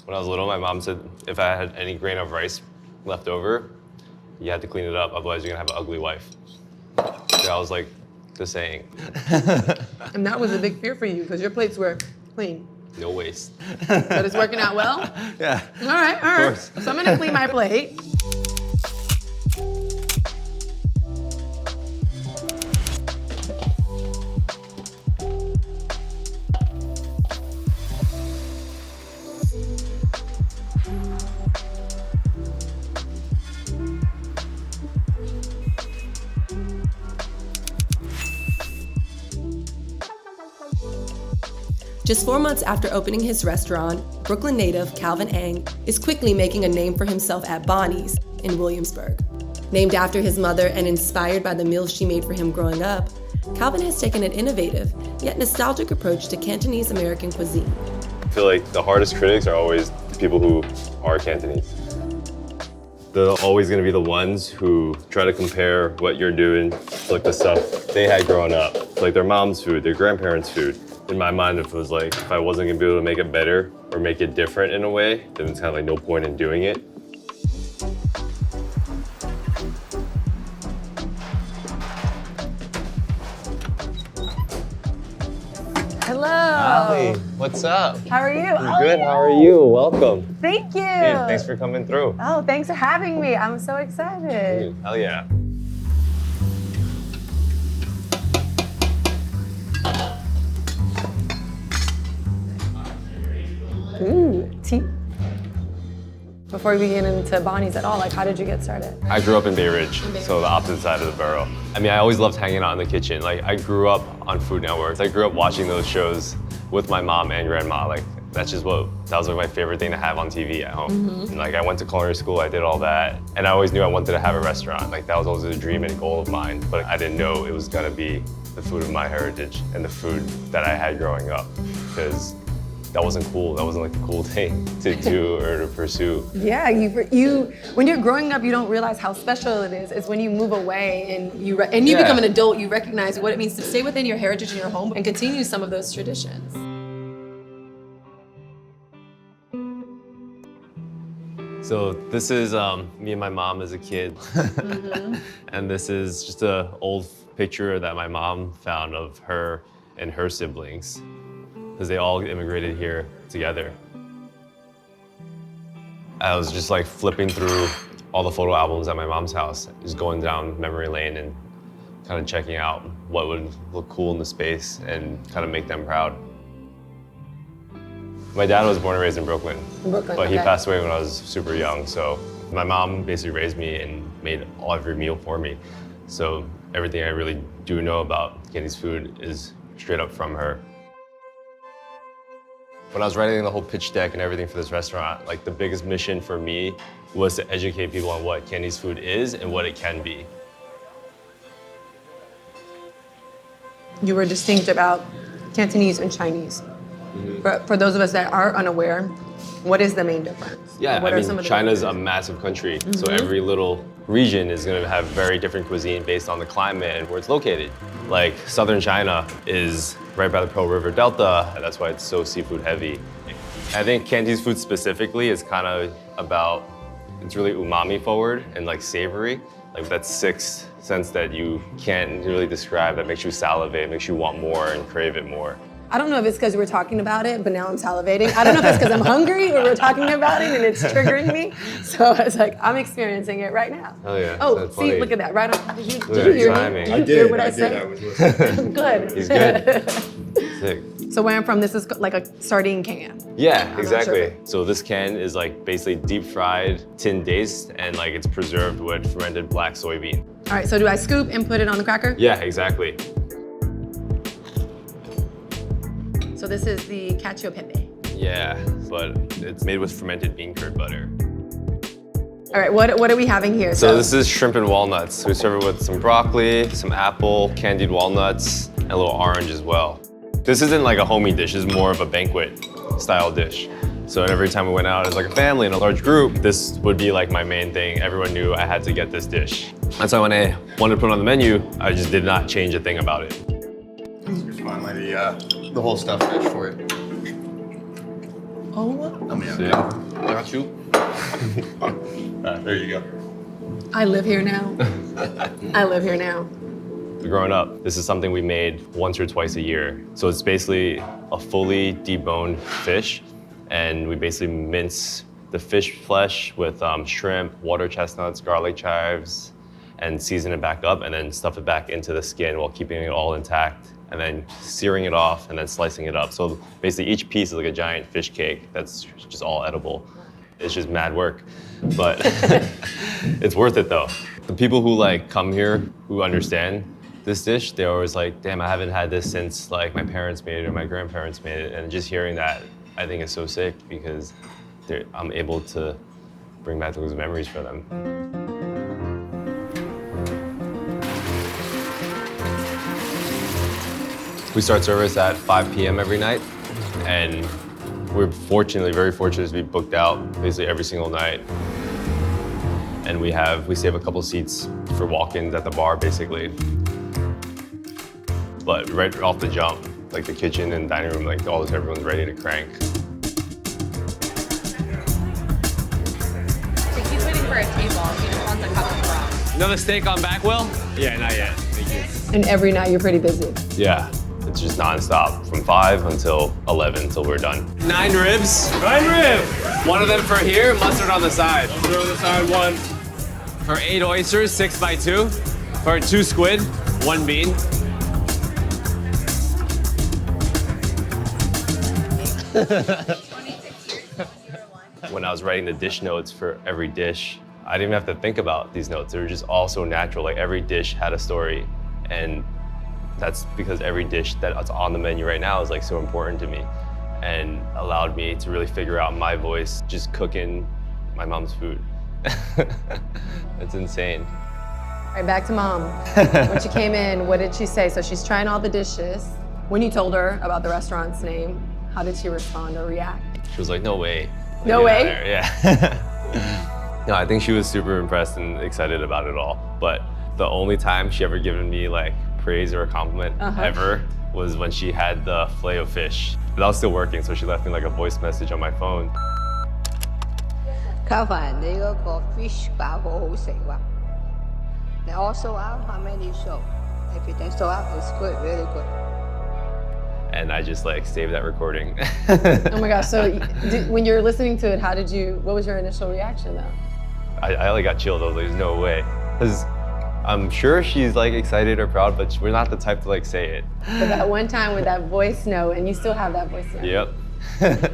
When I was little, my mom said if I had any grain of rice left over, you had to clean it up, otherwise you're gonna have an ugly wife. That was like the saying. And that was a big fear for you because your plates were clean. No waste. But it's working out well? Yeah. All right. Of course. So I'm gonna clean my plate. Just 4 months after opening his restaurant, Brooklyn native Calvin Ang is quickly making a name for himself at Bonnie's in Williamsburg. Named after his mother and inspired by the meals she made for him growing up, Calvin has taken an innovative, yet nostalgic approach to Cantonese American cuisine. I feel like the hardest critics are always the people who are Cantonese. They're always gonna be the ones who try to compare what you're doing to like the stuff they had growing up, like their mom's food, their grandparents' food. In my mind, it was like, if I wasn't gonna be able to make it better or make it different in a way, then it's kind of like no point in doing it. Hello. Holly, what's up? How are you? Good, how are you? Welcome. Thank you. Yeah, thanks for coming through. Oh, thanks for having me. I'm so excited. Hell yeah. Ooh, tea. Before we get into Bonnie's at all, like how did you get started? I grew up in Bay Ridge, so the opposite side of the borough. I mean, I always loved hanging out in the kitchen. Like, I grew up on Food Network. I grew up watching those shows with my mom and grandma. Like, that was like my favorite thing to have on TV at home. And, like, I went to culinary school, I did all that, and I always knew I wanted to have a restaurant. Like, that was always a dream and goal of mine, but I didn't know it was gonna be the food of my heritage and the food that I had growing up, because that wasn't cool. That wasn't like a cool thing to do or to pursue. Yeah, you when you're growing up, you don't realize how special it is. It's when you move away and you become an adult, you recognize what it means to stay within your heritage and your home and continue some of those traditions. So this is me and my mom as a kid. And this is just an old picture that my mom found of her and her siblings, because they all immigrated here together. I was just like flipping through all the photo albums at my mom's house, just going down memory lane and kind of checking out what would look cool in the space and kind of make them proud. My dad was born and raised in Brooklyn, but he passed away when I was super young, so my mom basically raised me and made every meal for me. So everything I really do know about Cantonese food is straight up from her. When I was writing the whole pitch deck and everything for this restaurant, like the biggest mission for me was to educate people on what Cantonese food is and what it can be. You were distinct about Cantonese and Chinese. For those of us that are unaware, what is the main difference? Yeah, what I mean, China's a massive country, so every little region is gonna have very different cuisine based on the climate and where it's located. Like, southern China is right by the Pearl River Delta, and that's why it's so seafood heavy. I think Cantonese food specifically is kind of about, it's really umami forward and like savory, like that sixth sense that you can't really describe that makes you salivate, makes you want more and crave it more. I don't know if it's because we're talking about it, but now I'm salivating. I don't know if it's because I'm hungry or we're talking about it and it's triggering me. So it's like, I'm experiencing it right now. Oh yeah. Oh, that's see, funny. look at that, right on. Did you at hear me? timing. Did you hear what I said? I was listening. Good. He's good. Sick. So where I'm from, this is like a sardine can. Yeah, not exactly. sure. So this can is like basically deep fried, tin diced, and like it's preserved with fermented black soybean. All right, so do I scoop and put it on the cracker? Yeah, exactly. So this is the cacio pepe. Yeah, but it's made with fermented bean curd butter. All right, what are we having here? So this is shrimp and walnuts. We serve it with some broccoli, some apple, candied walnuts, and a little orange as well. This isn't like a homey dish, this is more of a banquet style dish. So every time we went out as like a family in a large group, this would be like my main thing. Everyone knew I had to get this dish. That's why when I wanted to put it on the menu, I just did not change a thing about it. Here's finally the whole stuffed fish for it. See ya. Got you. There you go. I live here now. I live here now. Growing up, this is something we made once or twice a year. So it's basically a fully deboned fish, and we basically mince the fish flesh with shrimp, water chestnuts, garlic chives, and season it back up, and then stuff it back into the skin while keeping it all intact, and then searing it off, and then slicing it up. So basically each piece is like a giant fish cake that's just all edible. It's just mad work, but it's worth it though. The people who like come here, who understand this dish, they're always like, damn, I haven't had this since like my parents made it or my grandparents made it. And just hearing that, I think is so sick because I'm able to bring back those memories for them. We start service at 5 p.m. every night, and we're very fortunate to be booked out basically every single night. And we save a couple seats for walk-ins at the bar, basically. But right off the jump, like the kitchen and dining room, like everyone's ready to crank. So he's waiting for a table. He just wants a cup of broth. Another steak on back, Will? Yeah, not yet. Thank you. And every night you're pretty busy. Yeah, it's just nonstop from 5 until 11 until we're done. 9 ribs. 9 ribs. One of them for here, mustard on the side. Mustard on the side, 1. For 8 oysters, 6 by 2. For 2 squid, 1 bean. When I was writing the dish notes for every dish, I didn't even have to think about these notes. They were just all so natural. Like every dish had a story, and that's because every dish that's on the menu right now is like so important to me and allowed me to really figure out my voice just cooking my mom's food. It's insane. All right, back to mom. When she came in, what did she say? So she's trying all the dishes. When you told her about the restaurant's name, how did she respond or react? She was like, no way. Like, No way? Yeah. No, I think she was super impressed and excited about it all. But the only time she ever given me like praise or a compliment ever was when she had the filet of fish. But I was still working, so she left me like a voice message on my phone. Calvin, 你嗰個 fish 包好好食喎。你 all sold out? How many sold? Everything sold out. It's good, really good. And I just like saved that recording. Oh my gosh, so when you're listening to it, what was your initial reaction though? I like got chilled. I was like, there's no way. Because I'm sure she's like excited or proud, but we're not the type to like say it. But that one time with that voice note, and you still have that voice note. Yep.